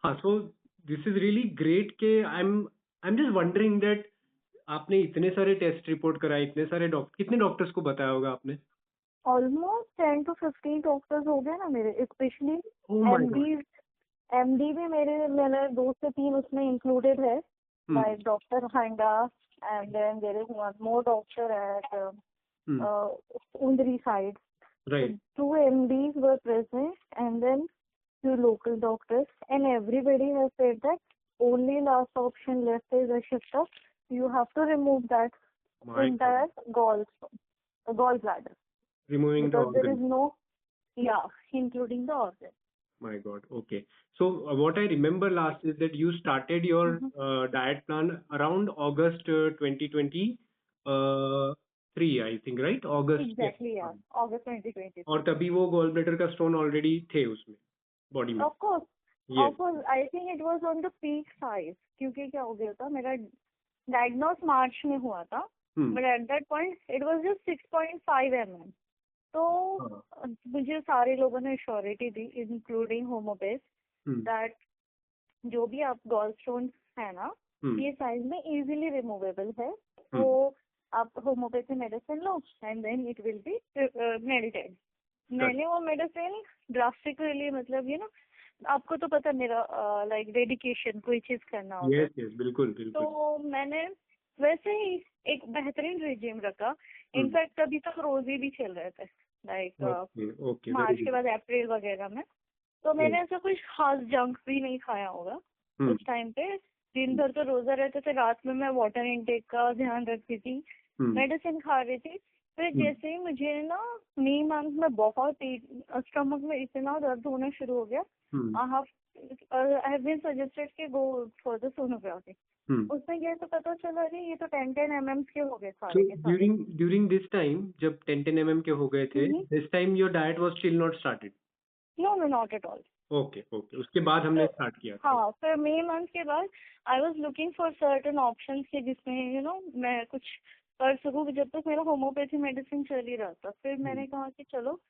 हाँ, so this is really great के I am just wondering that आपने इतने सारे टेस्ट रिपोर्ट कराए, इतने सारे डॉक्टर, कितने डॉक्टर्स को बताया होगा आपने? ऑलमोस्ट 10 to 15 डॉक्टर्स हो गए ना मेरे, specially oh my God. MD. MD भी मेरे 2 से 3 उसमें इंक्लूडेड है, हम्म। like Dr. Handa, and then there is one more doctor at hmm. Undri side. So right. 2 MDs were present, and then few local doctors, and everybody has said that only last option left is a shifter. You have to remove that my God. entire gallbladder, removing the because there is organ. no, yeah, including the organ. My God. Okay. So what I remember last is that you started your Mhm. diet plan around August 2023, I think, right? August के Exactly, yeah. हाँ। August 2023. और तभी वो gall bladder का stone already थे उसमें, body में। Of course, yes. of course. I think it was on the peak size, क्योंकि क्या हो गया था, मेरा डायग्नोस मार्च में हुआ था, hmm. But at that point it was just 6.5 mm. तो हाँ। मुझे सारे लोगों ने श्योरिटी दी, इंक्लूडिंग होमोपेथ, हम्म। दैट जो भी आप गॉल स्टोन है ना, हम्म। ये साइज में इजीली रिमूवेबल है। हम्म। तो आप होम्योपैथी मेडिसिन लो and then it will be meditated. मैंने वो मेडिसिन ड्रास्टिकली, मतलब आपको तो पता मेरा लाइक डेडिकेशन कोई चीज करना होता है, यस यस, बिल्कुल बिल्कुल। तो मैंने वैसे ही एक बेहतरीन रिजीम रखा। इनफैक्ट अभी तक रोजे भी चल रहे थे, लाइक ओके ओके, वेरी मार्च के गुड। बाद अप्रैल वगैरह में। तो मैंने ऐसा कुछ खास जंक भी नहीं खाया होगा हम्म। उस टाइम पे। दिन भर तो रोजा रहते थे, रात में मैं वाटर इनटेक का ध्यान रखती थी, हम्म। मेडिसिन खा रही थी। फिर जैसे ही मुझे ना मई मंथ में बहुत स्टमक में इतना दर्द होना शुरू हो गया, आई हैव बीन सजेस्टेड कि गो फॉर द सोनोग्राफी। उसमें ये तो पता चला, अरे ये तो 10 10 mm के हो गए So सारे के सारे। during this time जब 10 mm के हो गए थे, this time your diet was still not started. No no, not at all. Okay okay, उसके बाद हमने स्टार्ट किया था। हाँ, फिर मई मंथ के बाद I was looking for certain option के जिसमें मैं कुछ कर सकूँ, जब तक मेरा होम्योपैथी मेडिसिन चल ही रहा था। फिर मैंने कहा कि चलो,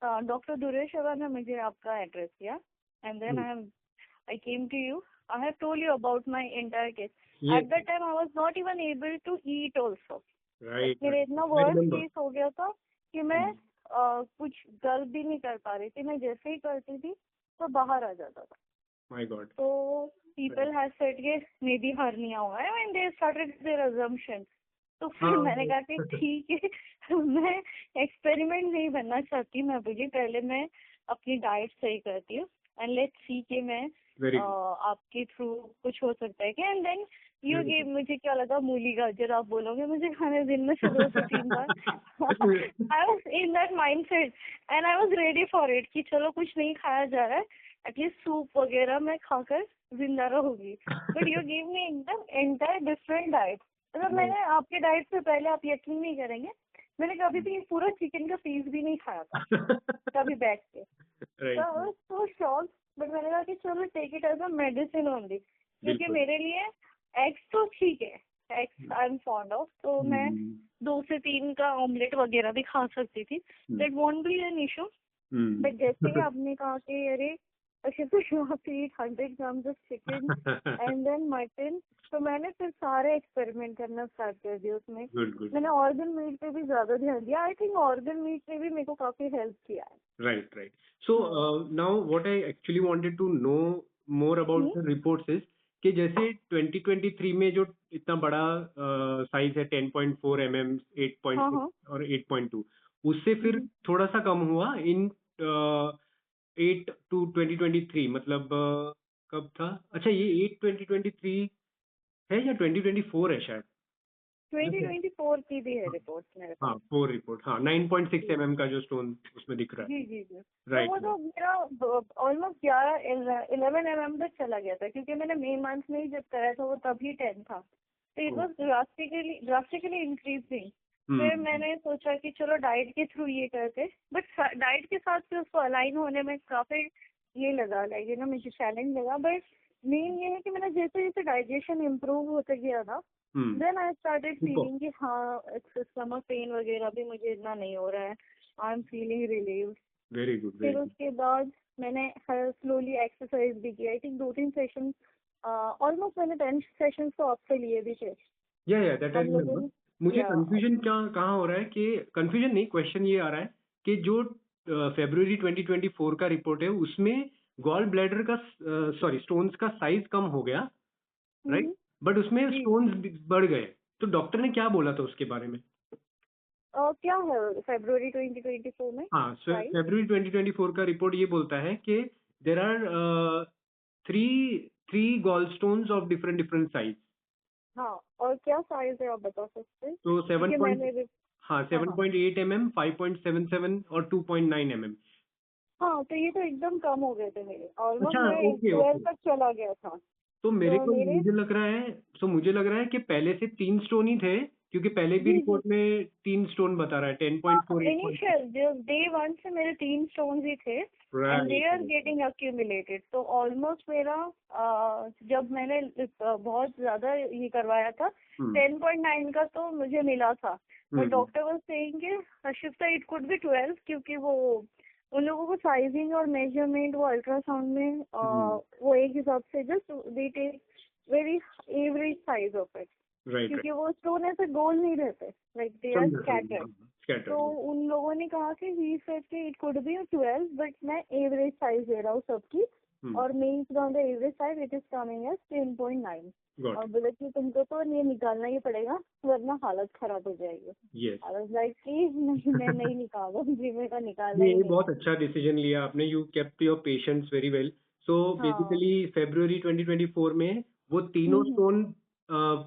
डॉक्टर दुरेश अगर ने मुझे आपका एड्रेस दिया, and then I came to you. I have told you about my entire case. At that time I was not even able to eat also. Right मेरा राइट, इतना आई वर्स्ट रिमेम्बर। केस हो गया था कि मैं कुछ गल भी नहीं कर पा रही थी। मैं जैसे ही करती थी तो बाहर आ जाता था। My god. तो पीपल हैव सेड के मे बी हर्निया हुआ है, and they started their assumption. तो फिर मैंने कहा कि ठीक है, मैं एक्सपेरिमेंट नहीं बनना चाहती, मैं बोली पहले मैं अपनी डाइट सही करती हूँ, एंड लेट्स सी कि मैं वेरी गुड। आपके थ्रू कुछ हो सकता है क्या। एंड देन यू गिव, मुझे क्या लगा, मूली गाजर आप बोलोगे मुझे खाने दिन में से 2 से 3 बार। I was in that mindset and I was ready for it कि चलो कुछ नहीं खाया जा रहा है, एटलीस्ट सूप वगैरह मैं खाकर जिंदा रहूंगी। बट यू गिव मी एकदम एंटायर डिफरेंट डाइट। मतलब मैंने आपके डाइट से पहले, आप यकीन नहीं करेंगे, मैंने कभी भी पूरा चिकन का पीस भी नहीं खाया था कभी बैठ के। तो I was so shocked, but मैंने कहा कि चलो take it as a medicine only, क्योंकि मेरे लिए एग्स तो ठीक है, eggs I am fond of, तो मैं 2 से 3 का ऑमलेट वगैरह भी खा सकती थी, that won't be an issue. But जैसे ही आपने कहा कि अरे अच्छा, तो you have to eat 100 grams of chicken and then mutton, तो मैंने फिर सारे एक्सपेरिमेंट करना स्टार्ट कर दिया उसमें। Good good. मैंने ऑर्गन मीट पे भी ज्यादा ध्यान दिया। आई थिंक ऑर्गन मीट ने भी मेरे को काफी हेल्प किया है। Right right. So now what I actually wanted to know more about the reports is कि जैसे 2023 में जो इतना बड़ा साइज है 10.4 mm, 8.6 और 8.2, उससे फिर थोड़ा सा कम हुआ इन 8 to 2023, मतलब कब था? अच्छा, ये 8 2023 है या 2024 है शायद? 2024 की भी है रिपोर्ट मेरे हाँ, पास। 4 रिपोर्ट, हाँ, 9.6 mm का जो स्टोन उसमें दिख रहा है। जी जी जी। तो राइट वो तो मेरा ऑलमोस्ट 11 mm तक चला गया था, क्योंकि मैंने मई मंथ में ही जब कराया था वो तभी 10 था। तो इट वॉज ड्रास्टिकली इंक्रीजिंग। फिर मैंने सोचा कि चलो डाइट के थ्रू ये करते, बट डाइट के साथ फिर उसको अलाइन होने में काफी ये लगा, लाइक मुझे चैलेंज लगा। बट मेन ये है कि मैंने जैसे जैसे डाइजेशन इम्प्रूव होते गया था, देन आई स्टार्टेड फीलिंग कि हाँ, स्टमक पेन वगैरह भी मुझे इतना नहीं हो रहा है, I am feeling relieved. Very good, फिर वेरी गुड. उसके बाद मैंने स्लोली एक्सरसाइज भी की. आई थिंक 2-3 सेशन, ऑलमोस्ट मैंने 10 सेशंस तो आपसे लिए भी थे या दैट आई हम लोगों रिमेम्बर. ने. मुझे या कंफ्यूजन क्या कहाँ हो रहा है कि कंफ्यूजन नहीं, क्वेश्चन ये आ रहा है कि जो February 2024 का रिपोर्ट है उसमें गॉल ब्लैडर का सॉरी स्टोन्स का साइज कम हो गया, राइट, बट उसमें जी. स्टोन्स बढ़ गए. तो डॉक्टर ने क्या बोला था उसके बारे में? क्या है फरवरी 2024 में हाँ, साइज? February 2024 का रिपोर्ट ये बोलता है कि there are three three gall stones of different different size. हाँ, और क्या साइज है आप बता सकते हैं? तो क्योंकि मैंने हाँ, हाँ हाँ 7.8 mm, 5.77 और 2.9 mm. हाँ, तो ये तो एकदम कम हो गए थे मेरे. ऑलमोस्ट अच्छा, मैं ओके 12 ओके. तक चला गया था. तो तो मेरे मुझे लग रहा है कि पहले से 3 स्टोन ही थे, क्योंकि पहले भी जी जी. रिपोर्ट में 3 स्टोन बता रहा है, हाँ, 10.4, 8.6. इनिशियल जो डे 1 से मेरे 3 स्टोन्स ही थे and they right are right. Getting accumulated. तो ऑलमोस्ट मेरा जब मैंने बहुत ज्यादा ये करवाया था, 10.9 का तो मुझे मिला था. बट डॉक्टर वाज सेइंग कि शिफ्टा इट कुड बी 12, क्योंकि वो उन लोगों को साइजिंग और मेजरमेंट वो अल्ट्रासाउंड में वो एक हिसाब से just they take very average size of it, right क्योंकि राइट. वो स्टोन ऐसे गोल नहीं रहते, लाइक दे आर समझा समझा. स्कैटर्ड. तो स्कैटर्ड. उन लोगों ने कहा कि ही सेड कि इट कुड बी 12, बट मैं एवरेज साइज दे रहा हूँ सबकी, और mens on the average size it is coming as 10.9. Got. और बोले कि तुमको तो ये निकालना ही पड़ेगा वरना हालत खराब हो जाएगी. यस. आई वाज लाइक कि नहीं, मैं नहीं निकालूंगी, मेरा निकालना ही ये नहीं बहुत है. अच्छा डिसीजन लिया आपने. You kept your patience very well. So हाँ. बेसिकली February 2024 में वो तीनों स्टोन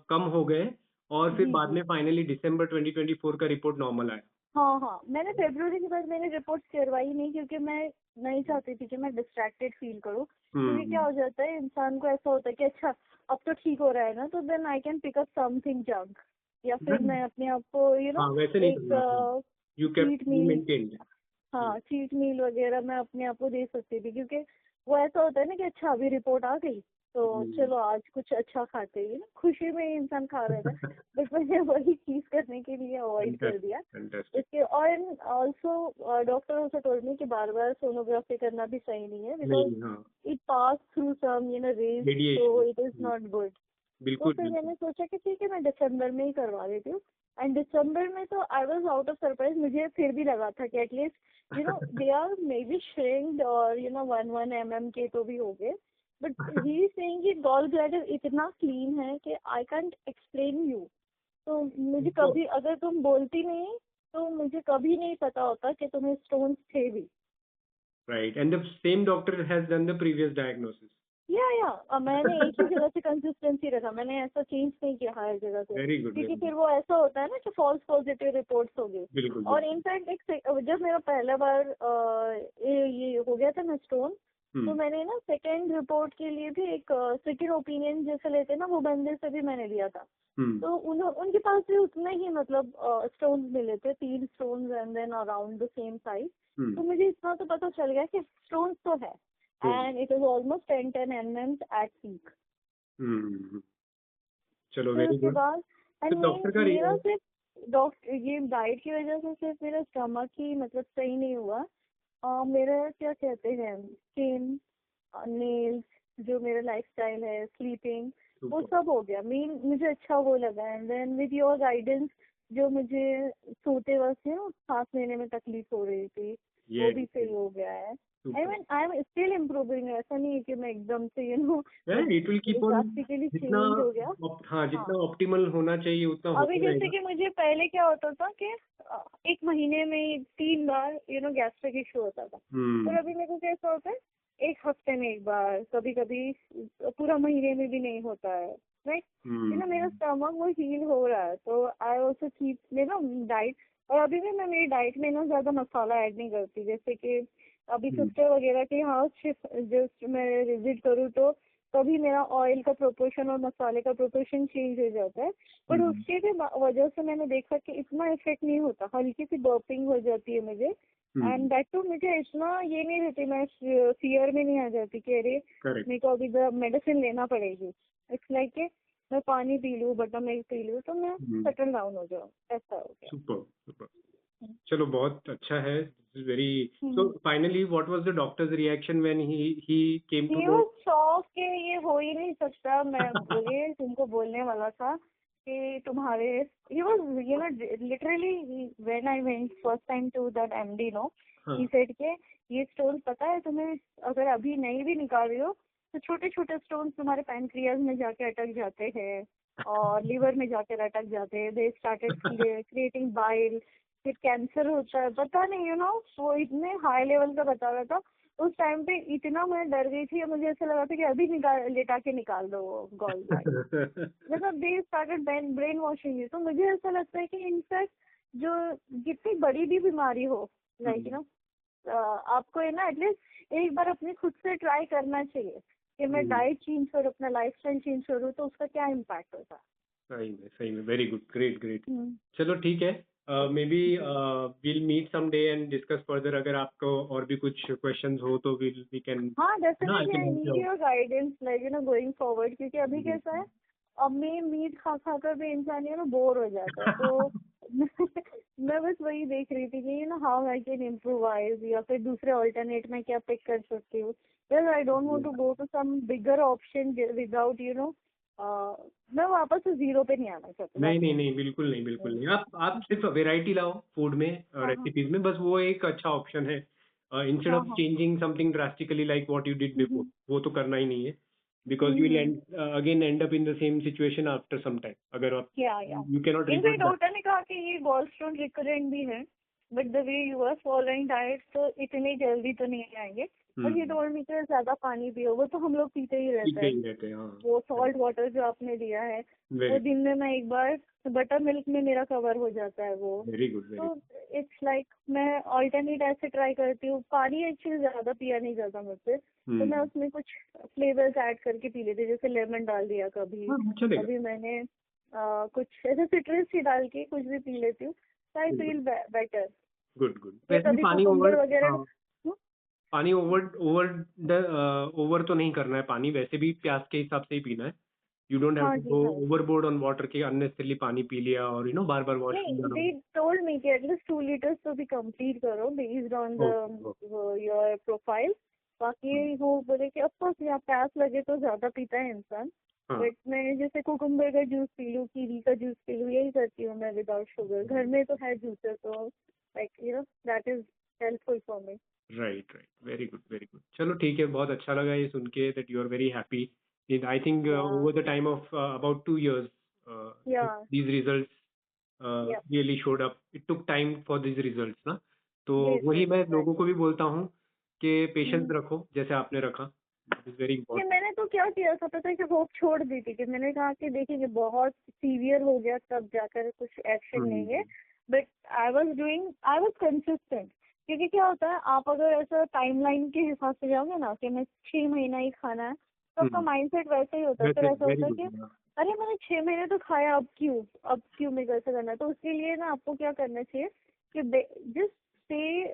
कम हो गए, और फिर जी बाद जी. में फाइनली December 2024 का रिपोर्ट नॉर्मल आया. हाँ हाँ, मैंने फरवरी के बाद मैंने रिपोर्ट करवाई नहीं, क्योंकि मैं नहीं चाहती थी कि मैं डिस्ट्रैक्टेड फील करूँ. क्योंकि क्या हम्म. हो जाता है, इंसान को ऐसा होता है कि अच्छा अब तो ठीक हो रहा है ना, तो then I can pick up something junk, या फिर मैं अपने आप को हाँ, वैसे नहीं एक करना था. You cheat kept you meal, maintained. हाँ चीट मील वगैरह मैं अपने आप को दे सकती थी. क्योंकि वो ऐसा होता है ना कि अच्छा अभी रिपोर्ट आ गई तो चलो आज कुछ अच्छा खाते हैं ना, खुशी में ही इंसान खा रहा था. बट मैंने वही चीज करने के लिए अवॉइड कर दिया. फैंटास्टिक. इसके और also doctor also told me कि बार बार सोनोग्राफी करना भी सही नहीं है, बिकॉज नहीं, हाँ, it pass through some rays, तो it is radiation. Not good. तो बिल्कुल फिर बिल्कुल. मैंने सोचा कि ठीक है मैं दिसंबर में ही करवा देती हूँ. एंड दिसंबर में तो I was out of surprise. मुझे फिर भी लगा था कि at least they are maybe shrinked, और 1 mm के तो भी हो गए. बट ही सेइंग कि गॉल ब्लैडर इतना क्लीन है कि आई कांट एक्सप्लेन यू. तो मुझे कभी अगर तुम बोलती नहीं तो मुझे कभी नहीं पता होता कि तुम्हें स्टोन्स थे भी. Right. And the same doctor has done the previous diagnosis. या मैंने एक ही जगह से कंसिस्टेंसी रखा, मैंने ऐसा चेंज नहीं किया हर जगह से, वेरी गुड, क्योंकि वेरी फिर गुड. वो ऐसा होता है ना कि फॉल्स पॉजिटिव रिपोर्ट्स हो गई. बिल्कुल और बिल्कुल. इनफैक्ट जब मेरा पहला बार ये हो गया था ना स्टोन, तो मैंने ना सेकेंड रिपोर्ट के लिए भी एक सेकेंड ओपिनियन जैसे लेते ना, वो बंदे से भी मैंने लिया था. तो उनके पास भी उतना ही मतलब स्टोन्स मिले थे, 3 stones and then around the same size. तो मुझे इतना तो पता चल गया कि स्टोन्स तो है, and it was almost 10 mm at peak. चलो, फिर वेरी उसके गुड. बाद तो डॉक्टर का मेरा सिर्फ डॉक्टर ये डाइट की वजह से सिर्फ मेरा स्टमक ही मतलब सही नहीं हुआ. मेरा क्या कहते हैं, स्किन, नेल्स, जो मेरा लाइफस्टाइल है, स्लीपिंग, वो सब हो गया. मुझे अच्छा वो लगा. And then with your guidance, जो मुझे सोते वक्त सांस लेने में तकलीफ हो रही थी, वो भी सही हो गया है. I am still improving. ऐसा नहीं है कि मैं एकदम से it will keep on. Drastically जितना चेंज हो गया. हाँ, जितना ऑप्टिमल होना चाहिए उतना अभी होता जैसे रहेगा. कि मुझे पहले क्या होता था कि 1 महीने में 3 बार गैस्ट्रिक इशू होता था. और अभी मेरे को कैसा होता है, 1 हफ्ते में 1 बार, कभी कभी पूरा महीने में भी नहीं होता है. राइट. मेरा स्टमक वो हील हो रहा है. तो आई ऑल्सो कीप डाइट. और अभी भी मैं मेरी डाइट में ज्यादा मसाला ऐड नहीं करती. जैसे कि अभी सिस्टर वगैरह के यहाँ जस्ट मैं विजिट करूँ तो तभी मेरा ऑयल का प्रोपोर्शन और मसाले का प्रोपोर्शन चेंज हो जाता है. पर उसके भी वजह से मैंने देखा कि इतना इफेक्ट नहीं होता. हल्की सी बर्पिंग हो जाती है मुझे. एंड दैट टू मुझे इतना ये नहीं रहती, मैं फियर में नहीं आ जाती कि अरे मेरे को अभी मेडिसिन लेना पड़ेगी. इट्स लाइक कि मैं पानी पी लूँ, बटर मिल्क पी लूँ, तो मैं सेटल डाउन हो जाऊँ. ऐसा हो गया. Super super. चलो बहुत अच्छा है. This is very. So hmm. finally, what was the doctor's reaction when he came to he know? Was shock कि ये हो ही नहीं सकता. मैं बोले तुमको बोलने वाला था कि तुम्हारे he was literally when I went first time to that MD no हाँ. ही सेड के ये स्टोन पता है तुम्हें, अगर अभी नहीं भी निकाल रही हो तो छोटे छोटे स्टोन तुम्हारे पैनक्रियाज में जाके अटक जाते हैं और लीवर में जाके अटक जाते हैं. दे स्टार्टेड क्रिएटिंग बाइल, फिर कैंसर होता है. पता नहीं वो इतने हाई लेवल का बता रहा था. उस टाइम पे इतना मैं डर गई थी, मुझे ऐसा लगा था कि अभी लेटा के निकाल दो वो गॉल ब्लैडर. मतलब दे स्टार्टेड ब्रेन वॉशिंग. तो मुझे ऐसा लगता है कि इनफैक्ट जो जितनी बड़ी भी बीमारी हो लाइक आपको है ना एटलीस्ट एक बार अपने खुद से ट्राई करना चाहिए कि मैं डाइट चेंज करूँ, अपना लाइफस्टाइल चेंज करूँ तो उसका क्या इम्पैक्ट होता है. सही में वेरी गुड. ग्रेट. चलो ठीक है. Maybe will meet some day and discuss further. अगर आपको और भी कुछ क्वेश्चंस हो तो वी कैन. हाँ definitely I need your guidance like going forward. क्योंकि अभी कैसा है, अब मैं मीट खा खा कर भी इंसान बोर हो जाता है. तो मैं बस वही देख रही थी कि हाउ आई कैन इम्प्रोवाइज या फिर दूसरे ऑल्टरनेट में क्या पिक कर सकती हूँ. Well I don't want to go to some bigger option without मैं वापस से जीरो पे नहीं आना चाहती. नहीं बिल्कुल नहीं. आप सिर्फ वैरायटी लाओ फूड में, रेसिपीज में. बस वो एक अच्छा ऑप्शन है. Instead of changing something drastically like what you did before, वो तो करना ही नहीं है. Because you will again end up in the same situation after some time. अगर आप you can not in fact doctor ने कहा कि ये गॉल स्टोन रिकरेंट भी है, but the way you are following diet तो इतनी जल्दी तो नहीं आएंगे. और ये टोल्ड मी कि ज्यादा पानी पियो. वो तो हम लोग पीते ही रहते हैं. वो सॉल्ट वाटर जो आपने दिया है वो दिन में मैं एक बार बटर मिल्क में मेरा कवर हो जाता है वो. Very good. तो इट्स लाइक मैं ऑल्टरनेट ऐसे ट्राई करती हूँ. पानी एक्चुअली ज्यादा पिया नहीं जाता मुझसे, तो मैं उसमें कुछ फ्लेवर्स ऐड करके पी लेती. जैसे लेमन डाल दिया कभी मैंने कुछ ऐसे सिट्रस ही डाल के कुछ भी पी लेती हूँ. I feel better. गुड. कभी कुकुम्बर वगैरह. पानी ओवर तो नहीं करना है. पानी वैसे भी प्यास के हिसाब से ही पीना है. You don't have to go overboard on water के अननेसेसरली पानी पी लिया और बार वॉश किया. They told me कि एटलीस्ट 2 liters तो भी कंप्लीट करो बेस्ड ऑन योर प्रोफाइल. बाकी वो बोले कि ऑफकोर्स यहाँ प्यास लगे तो ज्यादा पीता है इंसान. बट मैं जैसे कुकुम्बर का जूस पी लूँ, कीवी का जूस पी लूँ, यही करती हूँ मैं विदाउट शुगर. घर में तो है जूसर, तो like that is helpful for me. Right. Very good. चलो ठीक है. बहुत अच्छा लगा ये सुन के that you are very happy. I think over the time of about 2 years, these results really showed up. It took time for these results, ना. तो वही मैं लोगों को भी बोलता हूँ कि पेशेंस रखो जैसे आपने रखा. It is very important. मैंने तो क्या किया था पता है कि होप छोड़ दी थी कि मैंने कहा कि देखिए बहुत सीवियर हो गया तब जाकर कुछ एक्शन लेंगे. But I was consistent. क्योंकि क्या होता है, आप अगर ऐसा टाइमलाइन के हिसाब से जाओगे ना कि मैं 6 महीना ही खाना है, तो आपका माइंडसेट वैसे ही होता है. फिर ऐसा होता है कि अरे मैंने 6 महीने तो खाया, अब क्यों मेरे से करना है. तो उसके लिए ना आपको क्या करना चाहिए कि जस्ट स्टे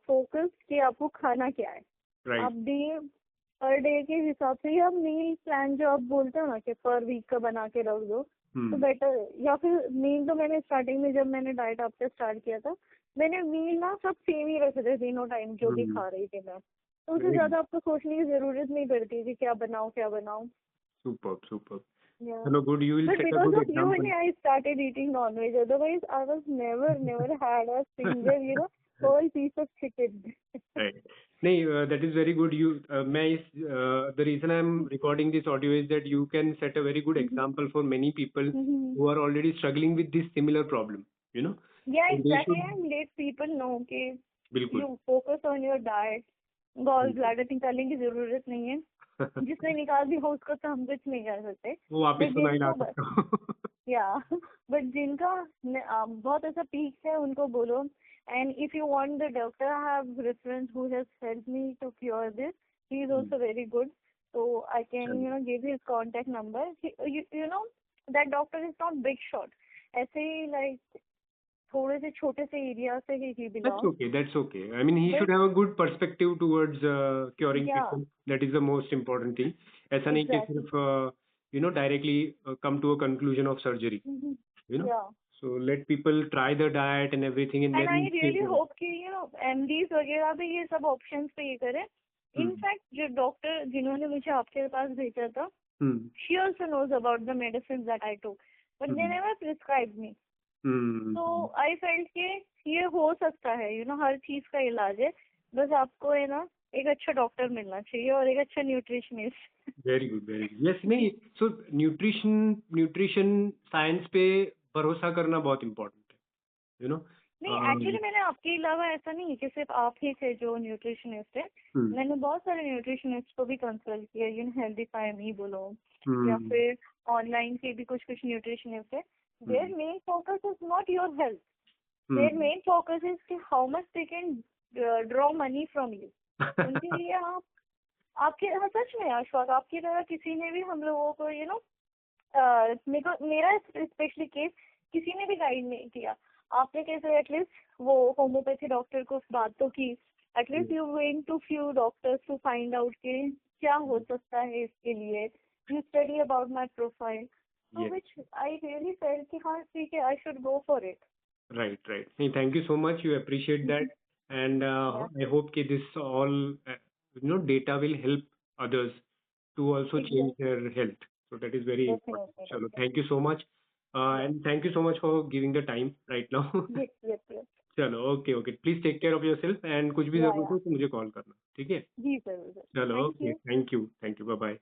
फोकस कि आपको खाना क्या है. आप डे पर डे के हिसाब से या मील प्लान जो आप बोलते हो ना कि पर वीक का बना के रख दो तो बेटर. या फिर मील तो मैंने स्टार्टिंग में जब मैंने डाइट आपसे स्टार्ट किया था, मैंने मील ना सब सेम ही रखे थे तीनों टाइम जो भी खा रही थी मैं. तो उससे ज्यादा आपको सोचने की जरूरत नहीं पड़ती कि क्या बनाऊं. Superb. Hello, good. You will set a good example. Because of you only I started eating non-veg. Otherwise, I was never had a single, whole piece of chicken. Right. नहीं, that is very good. The reason I'm recording this audio is that you can set a very good example for many people who are already struggling with this similar problem. Yeah, exactly. And let people know कि you focus on your diet. Gall bladder निकालने की जरूरत नहीं है. जिसने निकाल दी हो उसको तो हम कुछ नहीं कर सकते. वो वापस तो नहीं ला सकता. या बट जिनका बहुत ऐसा पीक है उनको बोलो. And if you want the doctor, I have reference who has helped me to cure this. He is also very good. So I can, give his contact number. That doctor is not big shot. ऐसे ही like थोड़े से छोटे से area से he belongs. That's okay. I mean, he should have a good perspective towards curing people. That is the most important thing. ऐसा नहीं कि सिर्फ directly come to a conclusion of surgery. Yeah. So let people try the diet and everything, and and I then really hope कि MDs वगैरह भी ये सब options पे ये करें. इनफैक्ट जो डॉक्टर जिन्होंने मुझे आपके पास भेजा था, she also knows about the medicines that I took, but they never prescribed me. So I felt कि ये हो सकता है, हर चीज का इलाज है, बस आपको है ना एक अच्छा डॉक्टर मिलना चाहिए और एक अच्छा nutritionist. Very good, very good. Yes, नहीं, सो न्यूट्रिशन साइंस पे भरोसा करना बहुत इम्पोर्टेंट है, नहीं, एक्चुअली मैंने आपके अलावा ऐसा नहीं है कि सिर्फ आप ही थे जो न्यूट्रिशनिस्ट है. मैंने बहुत सारे न्यूट्रिशनिस्ट को भी कंसल्ट किया, हेल्दीफाई मी बोलो या फिर ऑनलाइन के भी कुछ न्यूट्रिशनिस्ट है. Their main focus is not your health. Their main focus is कि how much they can draw money from you. उनके लिए आपके सच में अशफाक, आपकी तरह किसी ने भी हम लोगों को मेरा स्पेशली केस किसी ने भी गाइड नहीं किया. आपने कैसे एटलीस्ट वो होम्योपैथी डॉक्टर को बात तो की, at least you went to few doctors to find out कि क्या हो सकता है इसके लिए. You study about my profile, so which I really felt कि हाँ ठीक है, I should go for it. Right, right. Hey, thank you so much. You appreciate that, and I hope that this all data will help others to also change their health. So that is very important. Chalo, thank you so much, and thank you so much for giving the time right now. Yes. चलो, okay, okay. Please take care of yourself, and कुछ भी जरूरत हो तो मुझे call करना, ठीक है? जी सर. चलो, okay. Thank you. Bye bye.